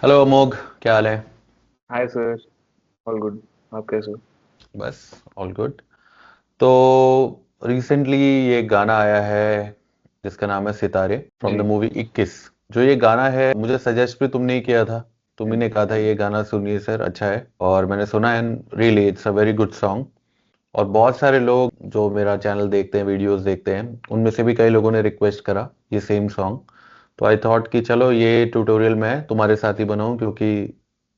Hello अमोघ। क्या हाल है? Hi sir. All good. आप कैसे हो? बस ऑल गुड। तो रिसेंटली ये गाना आया है जिसका नाम है सितारे फ्रॉम द जी। मूवी 21। जो ये गाना है मुझे सजेस्ट भी तुमने ही किया था। तुम ही हम्म। ने कहा था ये गाना सुनिए सर, अच्छा है, और मैंने सुना है। Really it's a very good song. और बहुत सारे लोग जो मेरा चैनल देखते हैं, वीडियोस देखते हैं, उनमें से भी कई लोगों ने रिक्वेस्ट करा ये सेम सॉन्ग। तो आई थॉट कि चलो ये ट्यूटोरियल मैं तुम्हारे साथ ही बनाऊं, क्योंकि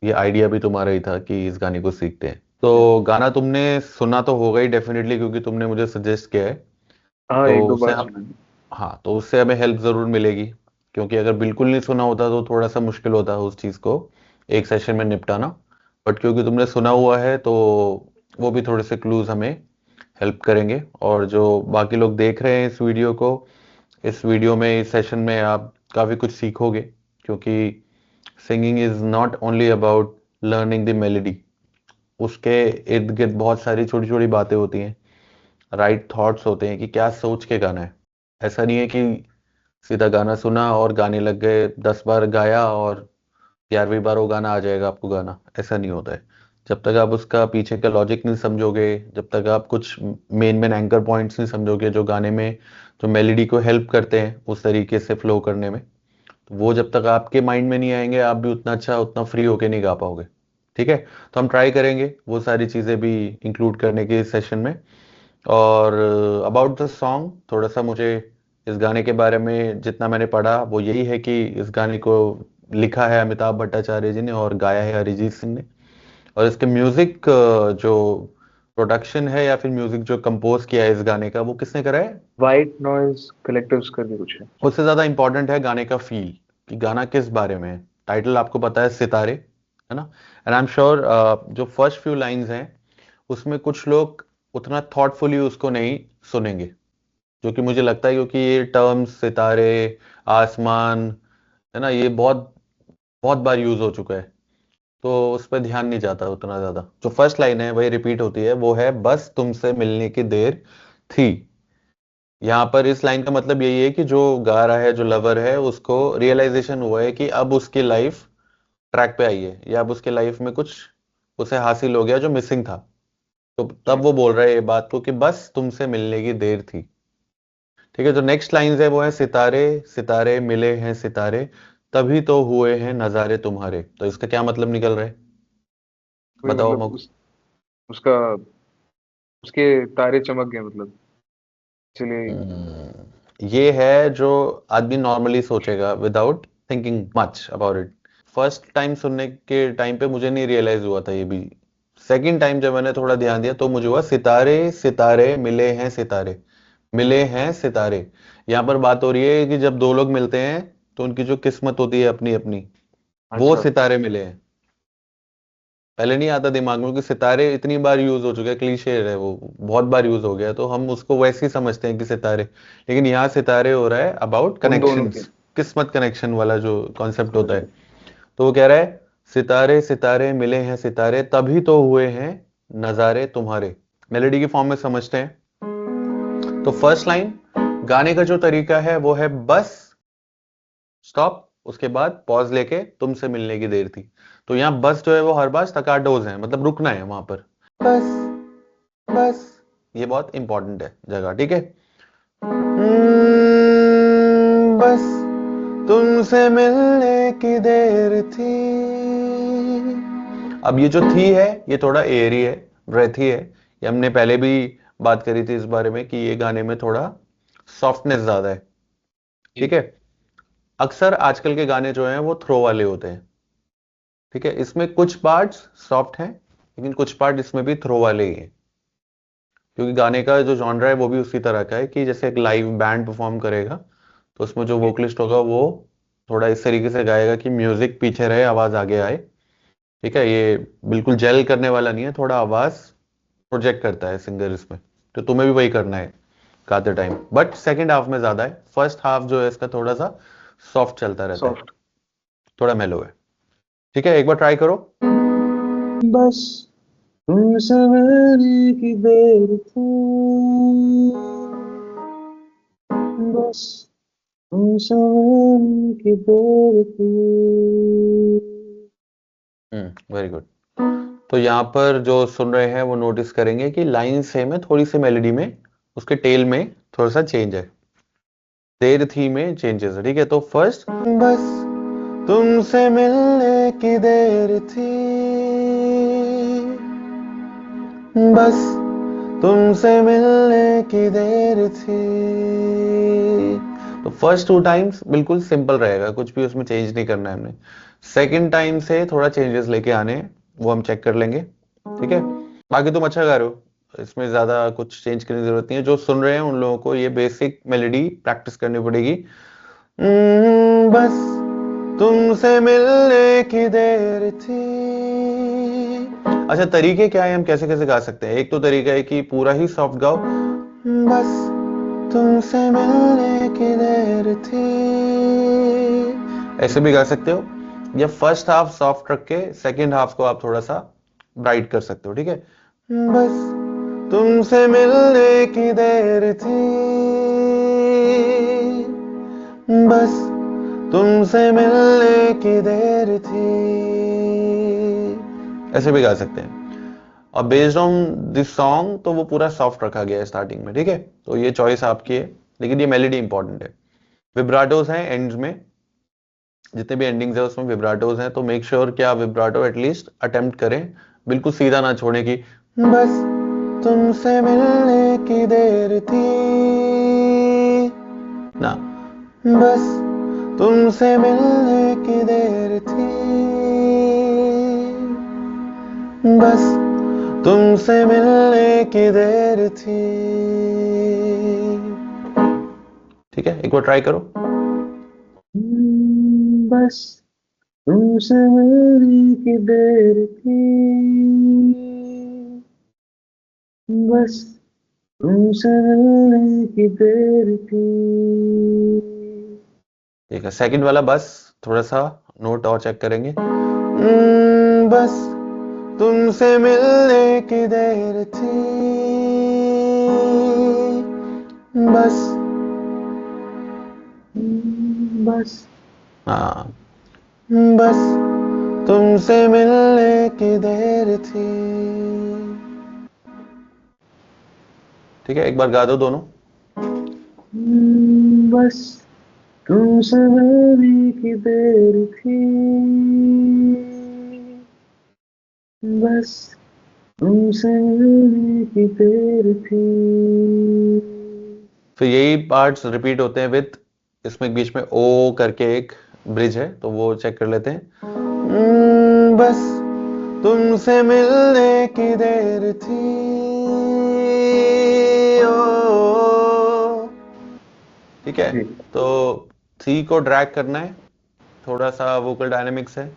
ये आइडिया भी तुम्हारा ही था कि इस गाने को सीखते हैं। जी। तो गाना तुमने सुना तो होगा ही डेफिनेटली, क्योंकि तुमने मुझे सजेस्ट किया है। हाँ, तो एक दो उससे बार हम, सुना है। हाँ, तो उससे हमें हेल्प ज़रूर मिलेगी। क्योंकि अगर बिल्कुल नहीं सुना होता तो थोड़ा सा मुश्किल होता उस चीज़ को एक सेशन में निपटाना। बट क्योंकि तुमने सुना हुआ है तो वो भी थोड़े से क्लूज हमें हेल्प करेंगे। और जो बाकी लोग देख रहे हैं इस वीडियो को, इस वीडियो में, इस सेशन में आप काफ़ी कुछ सीखोगे। क्योंकि singing is not only about learning the melody. उसके इर्द गिर्द बहुत सारी छोटी छोटी बातें होती हैं, राइट थॉट्स होते हैं कि क्या सोच के गाना है। ऐसा नहीं है कि सीधा गाना सुना और गाने लग गए, 10 बार गाया और 11वीं बार वो गाना आ जाएगा आपको गाना, ऐसा नहीं होता है। जब तक आप उसका पीछे का लॉजिक नहीं समझोगे, जब तक आप कुछ मेन मेन एंकर पॉइंट्स नहीं समझोगे जो गाने में जो मेलोडी को हेल्प करते हैं उस तरीके से फ्लो करने में, तो वो जब तक आपके माइंड में नहीं आएंगे आप भी उतना अच्छा, उतना फ्री होके नहीं गा पाओगे। ठीक है। तो हम ट्राई करेंगे वो सारी चीज़ें भी इंक्लूड करने के इस सेशन में। और अबाउट द सॉन्ग थोड़ा सा मुझे इस गाने के बारे में जितना मैंने पढ़ा वो यही है कि इस गाने को लिखा है अमिताभ भट्टाचार्य जी ने और गाया है अरिजीत सिंह ने। और इसके म्यूजिक जो प्रोडक्शन है या फिर म्यूजिक जो कंपोज किया है इस गाने का, वो किसने करा है? वाइट नॉइज कलेक्टिव्स करके कुछ है। उससे ज्यादा इंपॉर्टेंट है गाने का फील, कि गाना किस बारे में है। टाइटल आपको पता है सितारे, है ना? एंड आई एम श्योर जो फर्स्ट फ्यू लाइंस हैं उसमें कुछ लोग उतना थॉटफुली उसको नहीं सुनेंगे, जो कि मुझे लगता है, क्योंकि ये टर्म्स सितारे, आसमान, है ना, ये बहुत बहुत बार यूज हो चुका है। तो उस पर ध्यान नहीं जाता उतना ज्यादा। जो फर्स्ट लाइन है वही रिपीट होती है, वो है बस तुमसे मिलने की देर थी। यहाँ पर इस लाइन का मतलब यही है कि जो गा रहा है, जो लवर है, उसको रियलाइजेशन हुआ है कि अब उसकी लाइफ ट्रैक पे आई है, या अब उसके लाइफ में कुछ उसे हासिल हो गया जो मिसिंग था। तो तब जी। वो बोल रहा है ये बात को कि बस तुमसे मिलने की देर थी। ठीक है। जो नेक्स्ट लाइंस है वो है सितारे सितारे मिले हैं सितारे, तभी तो हुए हैं नजारे तुम्हारे। तो इसका क्या मतलब निकल रहा है? कोई बताओ मतलब मग। उसका उसके तारे चमक गए मतलब, इसलिए। ये है जो आदमी नॉर्मली सोचेगा without thinking much about it. First time सुनने के टाइम पे मुझे नहीं रियलाइज हुआ था ये भी। सेकंड टाइम जब मैंने थोड़ा ध्यान दिया तो मुझे हुआ सितारे सितारे मिले हैं सितारे, मिले हैं सितारे। यहाँ पर बात हो रही है कि जब दो लोग मिलते हैं तो उनकी जो किस्मत होती है अपनी अपनी, वो अच्छा। सितारे मिले हैं। पहले नहीं आता दिमाग में कि सितारे इतनी बार यूज हो चुका है, क्लीशे है वो, बहुत बार यूज हो गया, तो हम उसको वैसे ही समझते हैं कि सितारे। लेकिन यहाँ सितारे हो रहा है अबाउट उन दोनों के। कनेक्शंस, किस्मत कनेक्शन वाला जो कॉन्सेप्ट समझ होता है। गए। तो वो कह रहा है सितारे सितारे मिले हैं सितारे, तभी तो हुए हैं नजारे तुम्हारे। मेलोडी की फॉर्म में समझते हैं। तो फर्स्ट लाइन गाने का जो तरीका है वो है बस स्टॉप, उसके बाद पॉज लेके तुमसे मिलने की देर थी। तो यहाँ बस जो है वो हर बार स्टैकाटोज है, मतलब रुकना है वहां पर। बस बस, ये बहुत इंपॉर्टेंट है जगह। ठीक है। बस तुमसे मिलने की देर थी। अब ये जो थी है ये थोड़ा एयरी है, ब्रेथी है। ये हमने पहले भी बात करी थी इस बारे में कि ये गाने में थोड़ा सॉफ्टनेस ज्यादा है। ठीक जी। है। अक्सर आजकल के गाने जो हैं वो थ्रो वाले होते हैं। ठीक है। इसमें कुछ पार्ट्स सॉफ्ट हैं, लेकिन कुछ पार्ट इसमें भी थ्रो वाले ही हैं। क्योंकि गाने का जो जॉनरा है वो भी उसी तरह का है कि जैसे एक लाइव बैंड परफॉर्म करेगा तो उसमें जो जी। वोकलिस्ट होगा वो थोड़ा इस तरीके से गाएगा कि म्यूजिक पीछे रहे, आवाज आगे आए। ठीक है। ये बिल्कुल जेल करने वाला नहीं है, थोड़ा आवाज प्रोजेक्ट करता है सिंगर इसमें। तो तुम्हें भी वही करना है गाते टाइम, बट सेकंड हाफ में ज्यादा है। फर्स्ट हाफ जो है इसका थोड़ा सा सॉफ्ट चलता रहता है, सॉफ्ट। थोड़ा मेलो है। ठीक है, एक बार ट्राई करो। बस तुमसे मिलने की देर थी। बस तुमसे मिलने की देर थी। Very good. तो यहाँ पर जो सुन रहे हैं वो नोटिस करेंगे कि लाइन सेम है, थोड़ी सी मेलोडी में उसके टेल में थोड़ा सा चेंज है, देर थी में चेंजेस है। ठीक है, तो फर्स्ट बस तुमसे मिलने की देर थी, बस तुमसे मिलने की देर थी। तो फर्स्ट 2 टाइम्स बिल्कुल सिंपल रहेगा, कुछ भी उसमें चेंज नहीं करना है हमने। सेकंड टाइम से थोड़ा चेंजेस लेके आने हैं, वो हम चेक कर लेंगे। ठीक है, बाकी तुम अच्छा गा रहे हो, इसमें ज्यादा कुछ चेंज करने की जरूरत नहीं है। जो सुन रहे हैं उन लोगों को ये बेसिक मेलोडी प्रैक्टिस करनी पड़ेगी। बस तुमसे मिलने की देर थी। अच्छा, तरीके क्या है, हम कैसे कैसे गा सकते हैं? एक तो तरीका है कि पूरा ही सॉफ्ट गाओ, बस तुमसे मिलने की देर थी, ऐसे भी गा सकते हो, या फर्स्ट हाफ सॉफ्ट रख के सेकेंड हाफ को आप थोड़ा सा ब्राइट कर सकते हो। ठीक है, बस तुमसे मिलने की देर थी, बस तुमसे मिलने की देर थी, ऐसे भी गा सकते हैं। और बेस्ड ऑन दिस सॉन्ग तो वो पूरा सॉफ्ट रखा गया है स्टार्टिंग में। ठीक है, तो ये चॉइस आपकी है, लेकिन ये मेलोडी इंपॉर्टेंट है। विब्राटोस हैं एंड्स में, जितने भी एंडिंग्स है उसमें विब्राटोस हैं, तो मेक श्योर कि आप विब्राटो एटलीस्ट अटेम्प्ट करें, बिल्कुल सीधा ना छोड़े कि बस तुमसे मिलने की देर थी ना, बस तुमसे मिलने की देर थी, बस तुमसे मिलने की देर थी। ठीक है, एक बार ट्राई करो। बस तुमसे मिलने की देर थी, बस तुमसे मिलने की देर थी। ठीक है, सेकंड वाला बस थोड़ा सा नोट और चेक करेंगे। बस तुमसे मिलने की देर थी, बस बस हाँ, बस तुमसे मिलने की देर थी। ठीक है, एक बार गा दो दोनों। बस तुमसे मिलने की देर थी, बस तुमसे मिलने की देर थी। फिर यही पार्ट्स रिपीट होते हैं विद, इसमें बीच में ओ करके एक ब्रिज है, तो वो चेक कर लेते हैं। बस तुमसे मिलने की देर थी, ओ। ठीक है, तो थी को ड्रैग करना है, थोड़ा सा वोकल डायनेमिक्स है,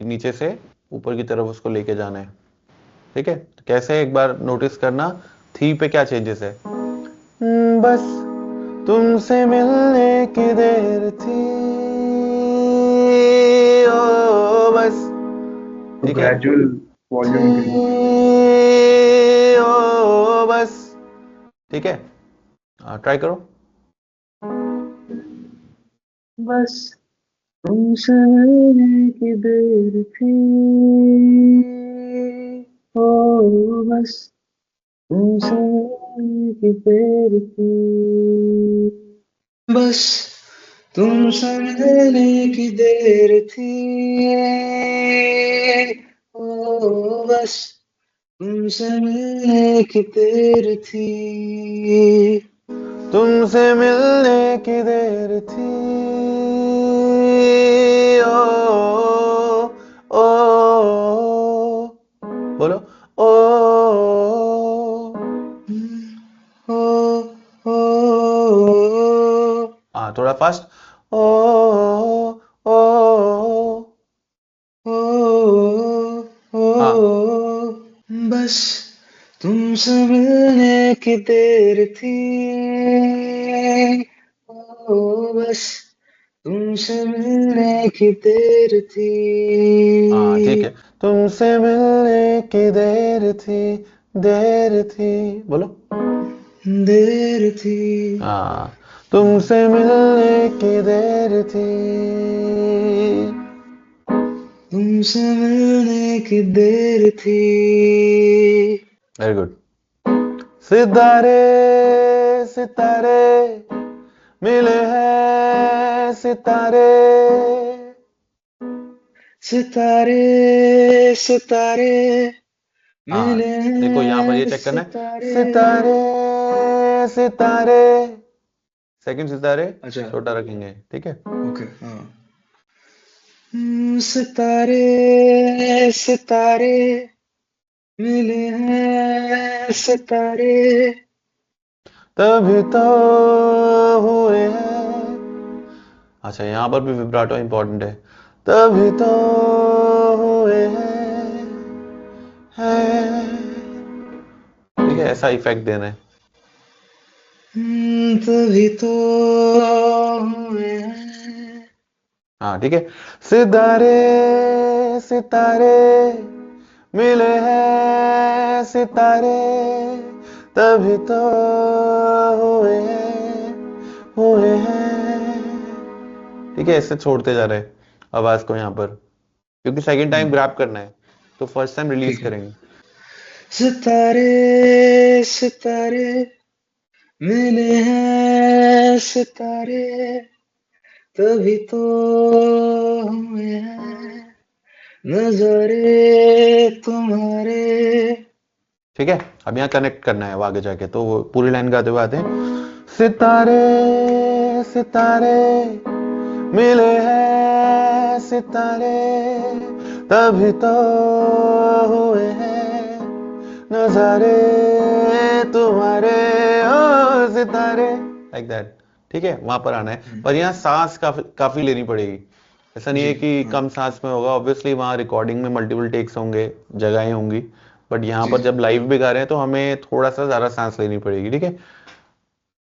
नीचे से ऊपर की तरफ उसको लेके जाना है। ठीक है, तो कैसे, एक बार नोटिस करना थी पे क्या चेंजेस है। बस तुमसे मिलने की देर थी, ओ बस। तो ठीक है, ग्रेजुअल वॉल्यूम थी, इंक्रीज। ओ बस। ठीक है, ट्राई करो। बस तुमसे मिलने की देर थी, ओ बस तुमसे मिलने की देर थी, बस तुमसे मिलने की देर थी, ओ बस तुमसे मिलने की देर थी, तुमसे मिलने की देर थी, ओ बोलो, ओ ओ ओ हाँ, थोड़ा फास्ट, ओ ओ हाँ, बस तुमसे मिलने की देर थी, ओ बस तुमसे मिलने की देर थी, हाँ, ठीक है, तुमसे मिलने की देर थी, बोलो, देर थी। हाँ, तुमसे मिलने की देर थी। तुमसे मिलने की देर थी। Very good. सितारे सितारे मिले हैं सितारे। सितारे सितारे हाँ, मिले देखो यहाँ पर ये हैं चेक करना है, सितारे। सितारे सितारे, सेकंड सितारे अच्छा, छोटा रखेंगे, ठीक है। ओके, हाँ। सितारे सितारे मिले हैं सितारे। तभी तो हुए हैं। अच्छा, यहाँ पर भी विब्राटो इंपॉर्टेंट है। तभी तो हुए हैं। ठीक है, ठीक है। ऐसा इफेक्ट देना है। तभी तो हुए हैं। हाँ, ठीक है। सितारे सितारे मिले हैं सितारे, तभी तो हुए हैं। ठीक है, ऐसे छोड़ते जा रहे हैं आवाज को यहाँ पर, क्योंकि सेकंड टाइम हम्म, ग्रैब करना है, तो फर्स्ट टाइम रिलीज ठीक है। करेंगे। सितारे सितारे मिले हैं सितारे। तभी तो हुए हैं नजारे तुम्हारे। ठीक है, अब यहाँ कनेक्ट करना है वो आगे जाके, तो वो पूरी लाइन गाते हुए आते हैं। सितारे सितारे मिले हैं सितारे, तभी तो हुए हैं नजारे तुम्हारे, ओ सितारे, लाइक दैट। ठीक है, वहां पर आना है, पर यहाँ सांस काफी काफी लेनी पड़ेगी। ऐसा नहीं जी, है कि हाँ। कम सांस में होगा, ऑब्वियसली वहाँ रिकॉर्डिंग में मल्टीपल टेक्स होंगे, जगहें होंगी, बट यहाँ जी, पर जी। जब लाइव भी गा रहे हैं तो हमें थोड़ा सा ज्यादा सांस लेनी पड़ेगी, ठीक है।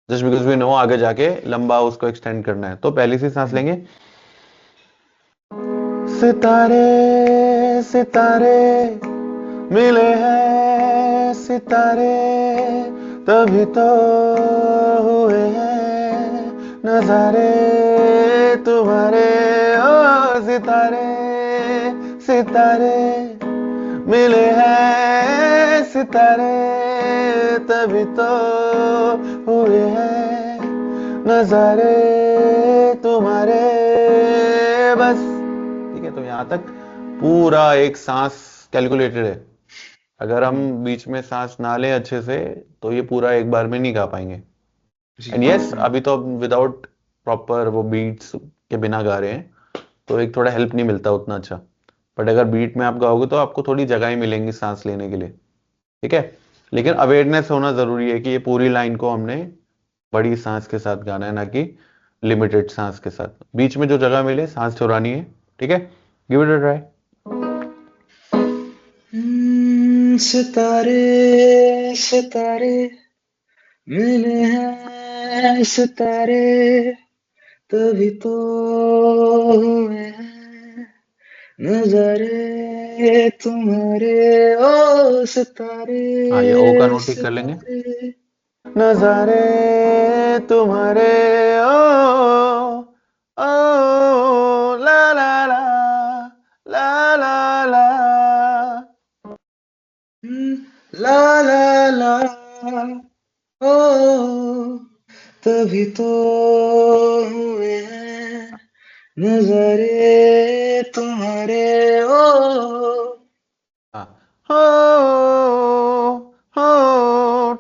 जस्ट बिकॉज वी नो आगे जाके लंबा उसको एक्सटेंड करना है, तो पहली सी सांस लेंगे। सितारे सितारे मिले हैं सितारे, तभी तो हुए हैं नजारे तुम्हारे, ओ सितारे सितारे मिले हैं सितारे, तभी तो हुए हैं नजारे तुम्हारे, बस। ठीक है, तो यहाँ तक पूरा एक सांस कैलकुलेटेड है। अगर हम हम्म, बीच में सांस ना लें अच्छे से, तो ये पूरा एक बार में नहीं गा पाएंगे। जी, एंड यस, हाँ। अभी तो विदाउट प्रॉपर वो बीट्स के बिना गा रहे हैं, तो एक थोड़ा हेल्प नहीं मिलता उतना अच्छा। बट अगर बीट में आप गाओगे तो आपको थोड़ी जगह मिलेंगी सांस लेने के लिए, ठीक है। लेकिन अवेयरनेस होना जरूरी है कि ये पूरी लाइन को हमने बड़ी सांस के साथ गाना है, ना कि लिमिटेड सांस के साथ। बीच में जो जगह मिले सांस छुड़ानी है, ठीक है। Give it a try. सितारे सितारे मिले हैं सितारे। तभी तो हुए हैं नजारे तुम्हारे। ओ सितारे हाँ, ये ओ का नोट ठीक कर लेंगे। सितारे। नजारे तुम्हारे, ओ ओ, ला ला ला, ला ला ला। हम्म, ला ला ला। ओ तभी तो हुए हैं नजारे तुम्हारे। ओ हाँ, हो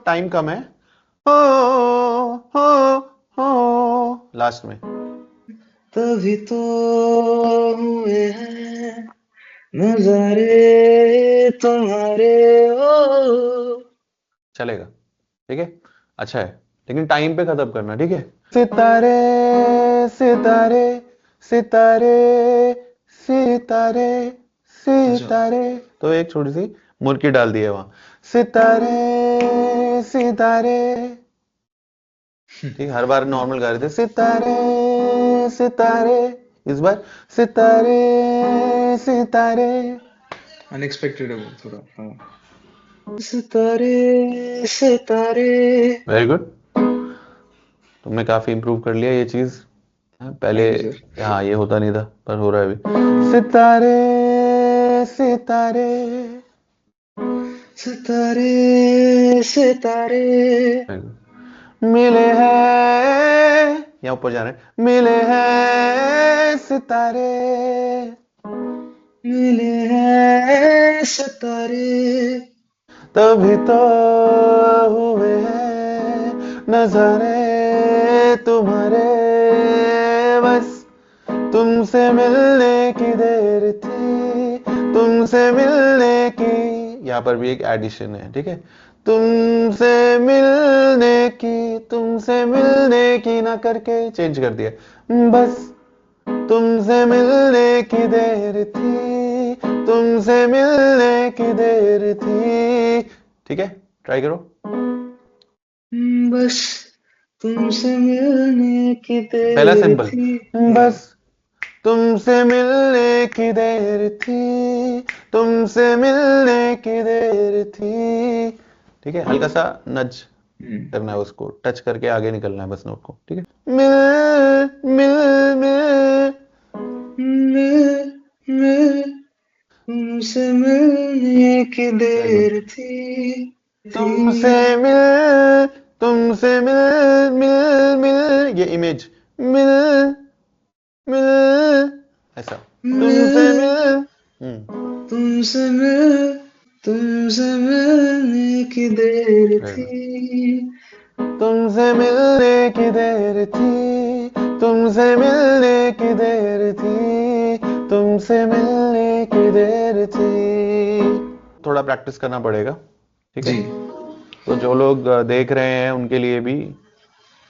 टाइम कम है, हो हो हो लास्ट में। तभी तो हुए हैं नजारे तुम्हारे। ओ चलेगा, ठीक है, अच्छा है। लेकिन टाइम पे खत्म करना, ठीक है। सितारे सितारे सितारे सितारे अच्छा, सितारे, तो एक छोटी सी मुर्की डाल दी है वहां। सितारे सितारे, ठीक है, हर बार नॉर्मल गा रहे थे सितारे सितारे, इस बार सितारे सितारे। अनएक्सपेक्टेड है वो थोड़ा, हाँ। सितारे सितारे। वेरी गुड, तुमने काफी इम्प्रूव कर लिया ये चीज। हाँ, पहले थैंक यू सर। हाँ ये होता नहीं था, पर हो रहा है अभी। सितारे सितारे। सितारे सितारे मिले हैं, यहाँ ऊपर जा रहे हैं, मिले हैं सितारे, मिले हैं सितारे, तभी तो हुए हैं नजारे तुम्हारे, बस तुमसे मिलने की देर थी, तुमसे मिलने की, यहाँ पर भी एक एडिशन है, ठीक है, तुमसे मिलने की ना करके चेंज कर दिया, बस तुमसे मिलने की देर थी, तुमसे मिलने की देर थी। ठीक है, ट्राई करो। बस तुमसे मिलने की पहला देर सिंपल, थी। बस तुमसे मिलने की देर थी, तुमसे मिलने की देर थी। ठीक है, हल्का सा नज करना है, उसको टच करके आगे निकलना है बस नोट को। ठीक है, मिल मिल मिल, मिल मिल तुमसे मिलने की वेरी गुड, देर थी तुमसे थी। मिल, तुमसे मिल मिल मिल, ये इमेज, मिल मिल, ऐसा, तुमसे मिल मिल, तुमसे मिल तुमसे मिलने की देर वेरी गुड, थी। तुमसे मिलने की देर थी, तुमसे मिलने की देर थी, तुमसे मिलने की देर थी। थोड़ा प्रैक्टिस करना पड़ेगा, ठीक है। जी तो जो लोग देख रहे हैं उनके लिए भी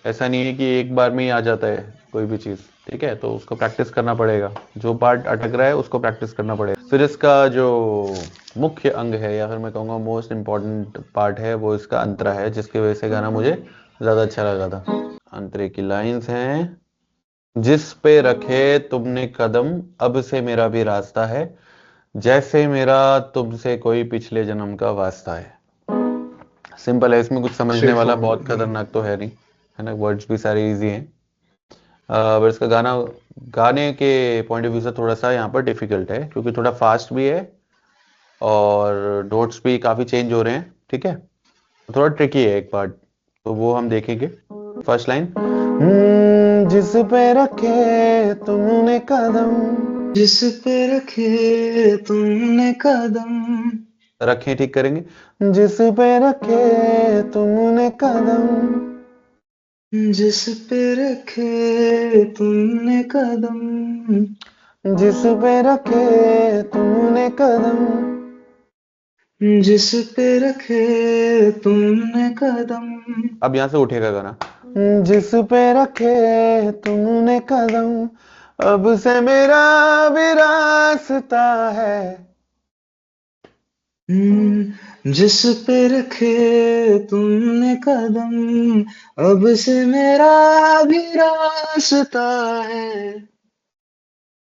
ऐसा नहीं है कि एक बार में ही आ जाता है कोई भी चीज, ठीक है, तो उसको प्रैक्टिस करना पड़ेगा, जो पार्ट अटक रहा है उसको प्रैक्टिस करना पड़ेगा। फिर इसका जो मुख्य अंग है, या फिर मैं कहूँगा मोस्ट इम्पॉर्टेंट पार्ट है, वो इसका अंतरा है, जिसकी वजह से गाना मुझे ज्यादा अच्छा लगा था। अंतरे की लाइंस हैं, जिस पे रखे तुमने कदम, अब से मेरा भी रास्ता है, जैसे मेरा तुमसे कोई पिछले जन्म का वास्ता है। सिंपल है, इसमें कुछ समझने स्ट्रेट वाला बहुत फॉरवर्ड। खतरनाक तो है नहीं, है ना, वर्ड्स भी सारे इजी हैं। पर इसका गाना गाने के पॉइंट ऑफ व्यू से थोड़ा सा यहाँ पर डिफिकल्ट है, क्योंकि थोड़ा फास्ट भी है और नोट्स भी काफी चेंज हो रहे हैं, ठीक है, थोड़ा ट्रिकी है एक पार्ट, तो वो हम देखेंगे। फर्स्ट लाइन, जिस पे रखे तुमने कदम, जिस पे रखे तुमने कदम, रखें ठीक करेंगे, जिस पे रखे तुमने कदम, जिस पे रखे तुमने कदम, जिस पे रखे तुमने कदम, जिस पे रखे तुमने कदम, अब यहां से उठेगा गाना, जिस पे रखे तुमने कदम, अब से मेरा भी रास्ता है। जिस पे रखे तुमने कदम, अब से मेरा भी रास्ता है।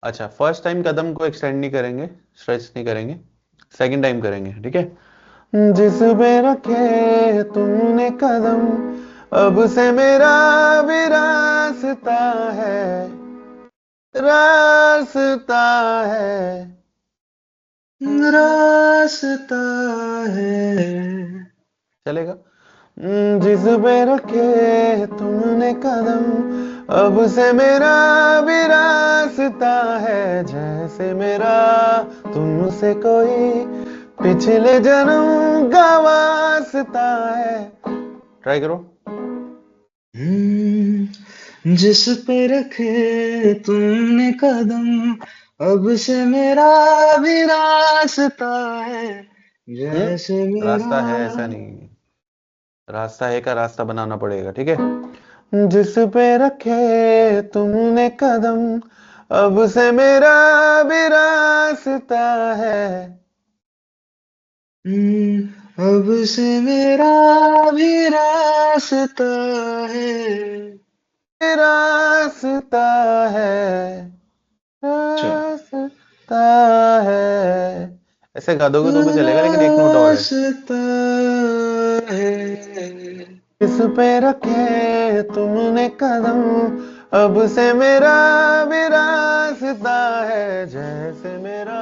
अच्छा, फर्स्ट टाइम कदम को एक्सटेंड नहीं करेंगे, स्ट्रेच नहीं करेंगे, सेकंड टाइम करेंगे, ठीक है। जिस पे रखे तुमने कदम, अब से मेरा भी रास्ता है, रास्ता है। रास्ता है। चलेगा। जिस पे रखे तुमने कदम, अब से मेरा भी रास्ता है, जैसे मेरा तुमसे कोई पिछले जन्म का वास्ता है। ट्राई करो। जिस पे रखे तुमने कदम, अब से मेरा भी रास्ता है, जैसे रास्ता है मेरा। ऐसा नहीं, रास्ता है का रास्ता बनाना पड़ेगा, ठीक है। जिस पे रखे तुमने कदम, अब से मेरा भी रास्ता है, अब से मेरा भी रास्ता है। रास्ता है, अच्छा। रास्ता है। ऐसे गा दोगे तो भी चलेगा, लेकिन एक नोट और है। रास्ता है। इस पे रखे तुमने कदम, अब से मेरा भी रास्ता है, जैसे मेरा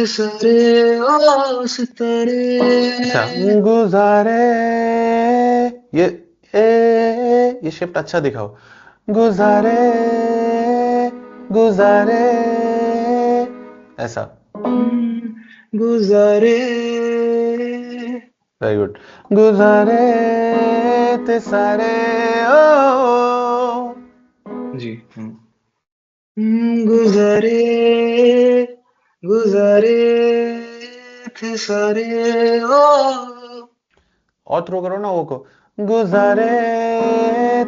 थे सारे ओ सितारे। अच्छा, गुजारे, ये ये शिफ्ट अच्छा दिखाओ। गुजारे, गुजारे, ऐसा। गुजारे। Very good. गुजारे थे सारे ओ। जी हाँ। गुजारे गुजारे थे सारे ओ। और थ्रो करो ना वो को। गुजारे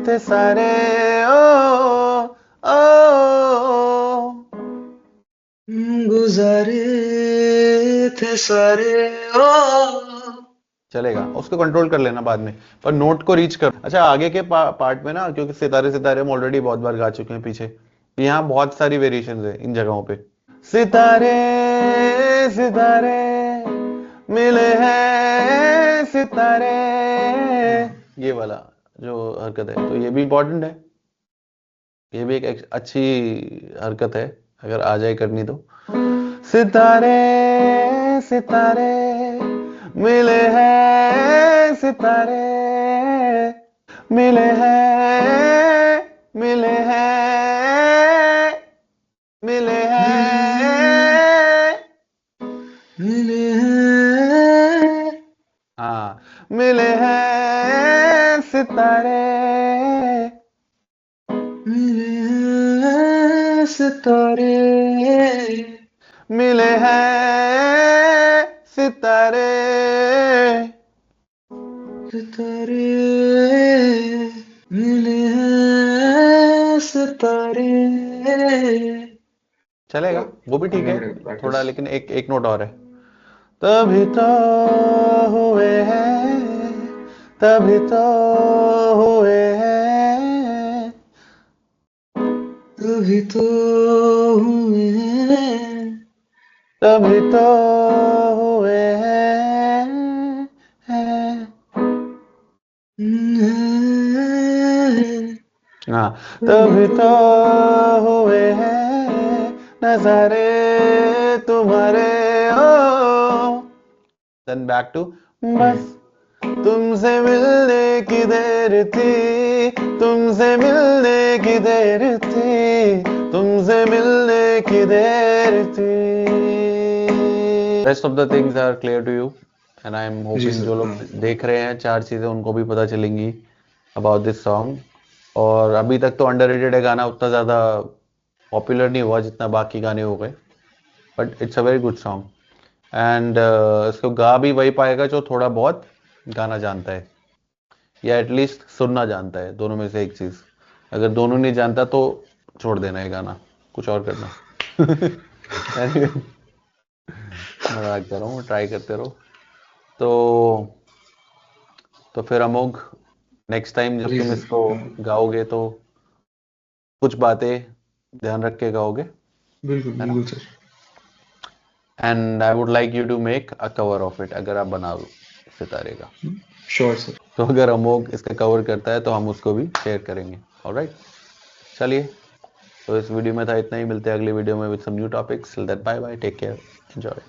थे सारे ओ ओ। गुजारे थे सारे ओ। चलेगा, उसको कंट्रोल कर लेना बाद में, पर नोट को रीच कर। अच्छा, आगे के पार्ट में ना, क्योंकि सितारे सितारे हम ऑलरेडी बहुत बार गा चुके हैं पीछे, यहाँ बहुत सारी वेरिएशन है इन जगहों पे। सितारे सितारे मिले हैं सितारे, ये वाला जो हरकत है, तो ये भी इम्पोर्टेंट है। ये भी एक अच्छी हरकत है, अगर आ जाए करनी तो। सितारे सितारे मिले हैं सितारे, मिले हैं, मिले हैं, मिले हैं, मिले हैं हाँ, मिले हैं सितारे, मिले हैं सितारे। मिले हैं सितारे। सितारे मिले हैं सितारे। चलेगा, वो भी ठीक करना है पड़ेगा प्रैक्टिस। थोड़ा, लेकिन एक एक नोट और है। तभी तो हुए हैं, तभी तो हुए हैं, तभी तो हुए हैं। तभी तो हुए हैं, हैं। हाँ, तभी तभी तो तो हुए हैं नजारे तुम्हारे ओ। देन बैक टू, बस तुमसे मिलने की देर थी, तुमसे मिलने की देर थी, तुमसे मिलने की देर थी। Rest of the things are clear to you, and I am ji hoping sir जो लोग हाँ। देख रहे हैं चार चीजें उनको भी पता चलेंगी अबाउट दिस सॉन्ग। और अभी तक तो अंडररेटेड है गाना, उतना ज्यादा पॉपुलर नहीं हुआ जितना बाकी गाने हो गए, but it's a very good song. And इसको गा भी वही पाएगा जो थोड़ा बहुत गाना जानता है, या एटलीस्ट सुनना जानता है, दोनों में से एक चीज। अगर दोनों नहीं जानता तो छोड़ देना है गाना, कुछ और करना। Anyway, मजाक कर रहा हूँ, ट्राई करते रहो। तो फिर अमोघ, नेक्स्ट टाइम जब जी तुम सर इसको हाँ। गाओगे तो कुछ बातें ध्यान रख के गाओगे, बिल्कुल है ना? बिल्कुल sir. And I would like you to make a cover of it, अगर आप बना लो सितारे का। Sure sir. तो अगर अमोघ इसका कवर करता है तो हम उसको भी शेयर करेंगे। ऑलराइट, चलिए, तो इस वीडियो में था इतना ही। मिलते हैं अगली वीडियो में with some new topics. Till that, bye bye, take care, enjoy.